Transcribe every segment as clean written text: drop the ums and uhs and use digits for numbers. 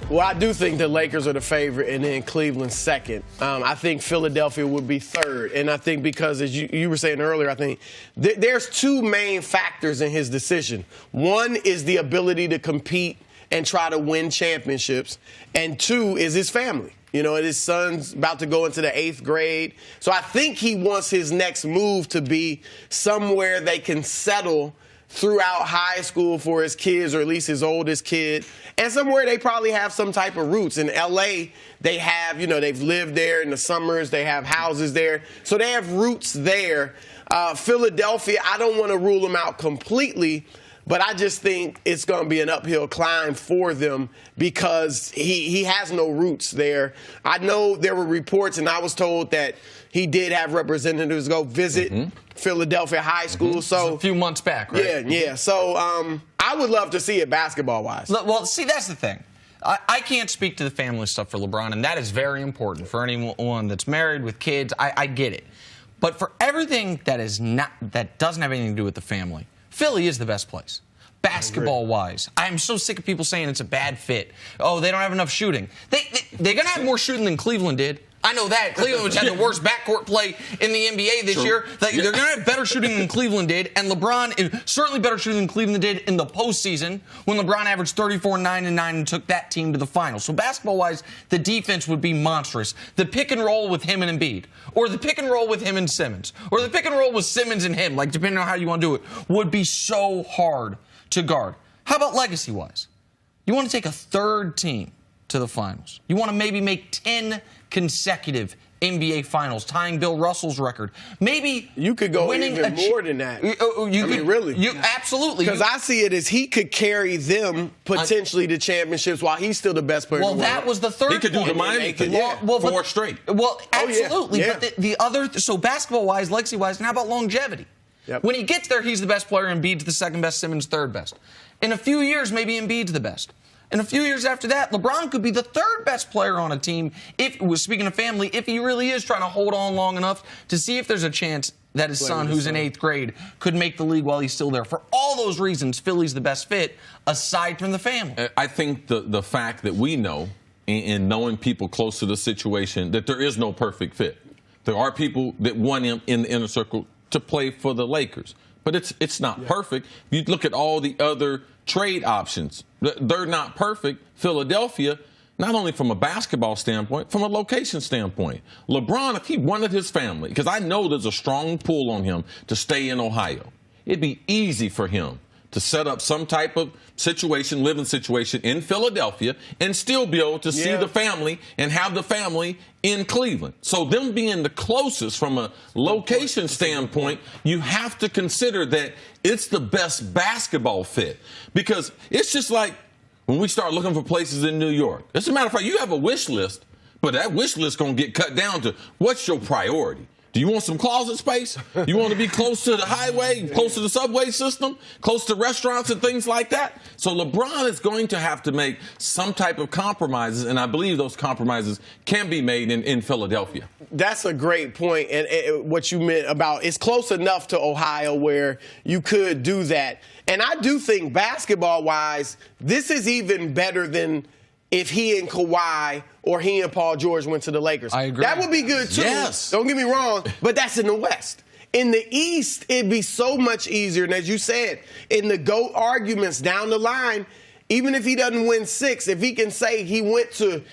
Well, I do think the Lakers are the favorite and then Cleveland second. I think Philadelphia would be third. And I think because, as you were saying earlier, I think there's two main factors in his decision. One is the ability to compete and try to win championships. And two is his family. You know, his son's about to go into the 8th grade. So I think he wants his next move to be somewhere they can settle throughout high school for his kids, or at least his oldest kid, and somewhere they probably have some type of roots. In L.A., they have, you know, they've lived there in the summers. They have houses there. So they have roots there. Philadelphia, I don't want to rule them out completely, but I just think it's going to be an uphill climb for them because he has no roots there. I know there were reports, and I was told that he did have representatives go visit Philadelphia high school. So a few months back, right? Yeah. So I would love to see it basketball-wise. Well, see, that's the thing. I can't speak to the family stuff for LeBron, and that is very important for anyone that's married with kids. I get it. But for everything that doesn't have anything to do with the family, Philly is the best place. Basketball-wise, I'm so sick of people saying it's a bad fit. Oh, they don't have enough shooting. They're going to have more shooting than Cleveland did. I know that. Cleveland had the worst backcourt play in the NBA this year. They're going to have better shooting than Cleveland did, and LeBron is certainly better shooting than Cleveland did in the postseason when LeBron averaged 34, 9, and 9 and took that team to the finals. So basketball-wise, the defense would be monstrous. The pick and roll with him and Embiid, or the pick and roll with him and Simmons, or the pick and roll with Simmons and him, like depending on how you want to do it, would be so hard to guard. How about legacy-wise? You want to take a third team to the finals. You want to maybe make 10 consecutive NBA Finals, tying Bill Russell's record. Maybe you could go even more than that. Really? Absolutely. Because I see it as he could carry them potentially to championships while he's still the best player in the world. Well, that was the third He could do the Miami thing. Four straight. Well, absolutely. Yeah. But the other, so basketball-wise, legacy-wise, and how about longevity? Yep. When he gets there, he's the best player. Embiid's the second best. Simmons third best. In a few years, maybe Embiid's the best. In a few years after that, LeBron could be the third best player on a team, speaking of family, if he really is trying to hold on long enough to see if there's a chance that his son, who's in 8th grade, could make the league while he's still there. For all those reasons, Philly's the best fit, aside from the family. I think the fact that we know, in knowing people close to the situation, that there is no perfect fit. There are people that want him in the inner circle to play for the Lakers. But it's not perfect. You look at all the other trade options. They're not perfect. Philadelphia, not only from a basketball standpoint, from a location standpoint. LeBron, if he wanted his family, because I know there's a strong pull on him to stay in Ohio, it'd be easy for him to set up some type of situation, living situation in Philadelphia and still be able to see the family and have the family in Cleveland. So them being the closest from a location standpoint, you have to consider that it's the best basketball fit. Because it's just like when we start looking for places in New York. As a matter of fact, you have a wish list, but that wish list going to get cut down to what's your priority. Do you want some closet space? You want to be close to the highway, close to the subway system, close to restaurants and things like that? So LeBron is going to have to make some type of compromises, and I believe those compromises can be made in Philadelphia. That's a great point, and what you meant about it's close enough to Ohio where you could do that. And I do think basketball-wise, this is even better than if he and Kawhi or he and Paul George went to the Lakers. I agree. That would be good, too. Yes. Don't get me wrong, but that's in the West. In the East, it'd be so much easier. And as you said, in the GOAT arguments down the line, even if he doesn't win 6, if he can say he went to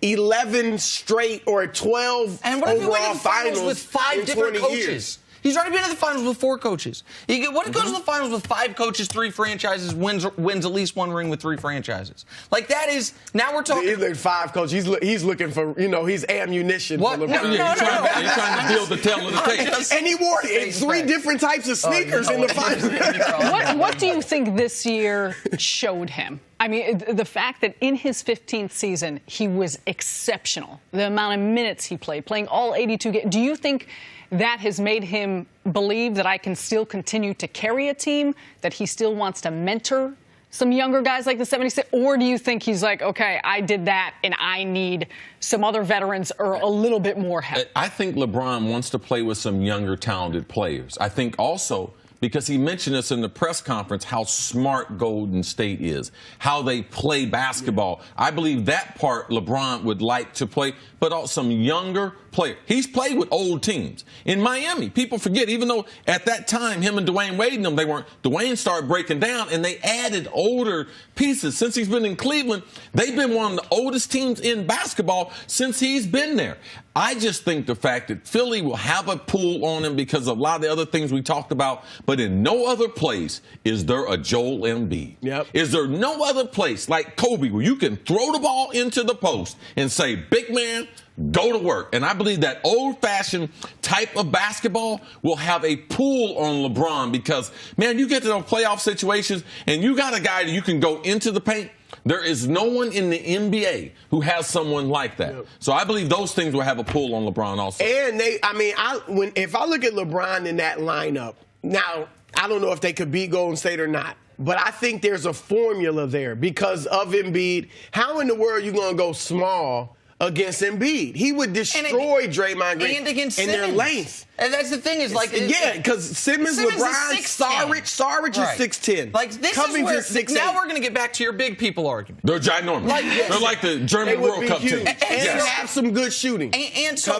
11 straight or 12 and what if he went overall to the finals with 5 different coaches? Years? He's already been to the finals with 4 coaches. What if he goes to the finals with 5 coaches, 3 franchises, wins at least 1 ring with 3 franchises? Like, that is, now we're talking. He's like 5 coaches. He's looking for, he's ammunition for LeBron. No. He's trying to build the tail of the tape. And he wore 3 different types of sneakers in the finals. What do you think this year showed him? I mean, the fact that in his 15th season, he was exceptional. The amount of minutes he played, playing all 82 games. Do you think that has made him believe that I can still continue to carry a team, that he still wants to mentor some younger guys like the 76? Or do you think he's like, okay, I did that and I need some other veterans or a little bit more help? I think LeBron wants to play with some younger, talented players. I think also because he mentioned this in the press conference, how smart Golden State is, how they play basketball. I believe that part LeBron would like to play, but also some younger player. He's played with old teams. In Miami, people forget, even though at that time, him and Dwayne Wade and them, Dwayne started breaking down, and they added older pieces. Since he's been in Cleveland, they've been one of the oldest teams in basketball since he's been there. I just think the fact that Philly will have a pull on him because of a lot of the other things we talked about, but in no other place is there a Joel Embiid. Yep. Is there no other place like Kobe where you can throw the ball into the post and say, big man, go to work? And I believe that old-fashioned type of basketball will have a pull on LeBron because, man, you get to those playoff situations and you got a guy that you can go into the paint. There is no one in the NBA who has someone like that. Yep. So I believe those things will have a pull on LeBron also. And if I look at LeBron in that lineup, now, I don't know if they could beat Golden State or not, but I think there's a formula there because of Embiid. How in the world are you going to go small against Embiid? He would destroy Draymond Green and against in their length. And that's the thing is, like, yeah, because Simmons, LeBron, Sarich is 6'10". Like, this Covington's is where, 6'8". Now we're going to get back to your big people argument. They're ginormous. They're like the German World Cup team. And have some good shooting. So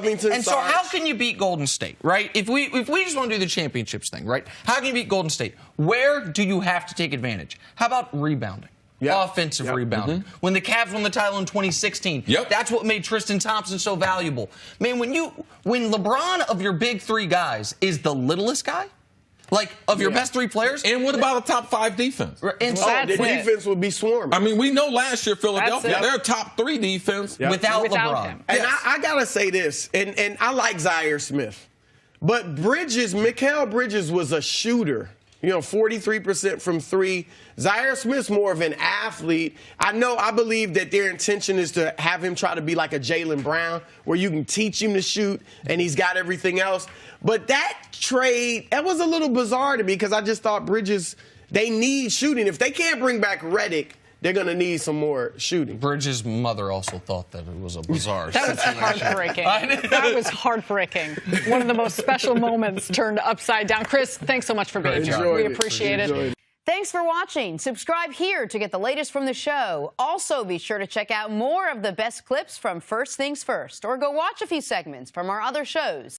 how can you beat Golden State, right? If we just want to do the championships thing, right? How can you beat Golden State? Where do you have to take advantage? How about rebounding? Yep. Offensive rebounding. Mm-hmm. When the Cavs won the title in 2016, that's what made Tristan Thompson so valuable. Man, when LeBron of your big three guys is the littlest guy, like of your best three players, and what about a top 5 defense? And the defense would be swarming. I mean, we know last year Philadelphia, they're a top 3 defense without LeBron. Him. And I gotta say this, and I like Zaire Smith, but Mikal Bridges was a shooter. 43% from 3. Zaire Smith's more of an athlete. I believe that their intention is to have him try to be like a Jaylen Brown, where you can teach him to shoot and he's got everything else. But that trade, that was a little bizarre to me because I just thought Bridges, they need shooting. If they can't bring back Redick, they're going to need some more shooting. Bridges' mother also thought that it was a bizarre That was heartbreaking. That was heartbreaking. One of the most special moments turned upside down. Chris, thanks so much for being here. We appreciate it. Thanks for watching. Subscribe here to get the latest from the show. Also, be sure to check out more of the best clips from First Things First, or go watch a few segments from our other shows.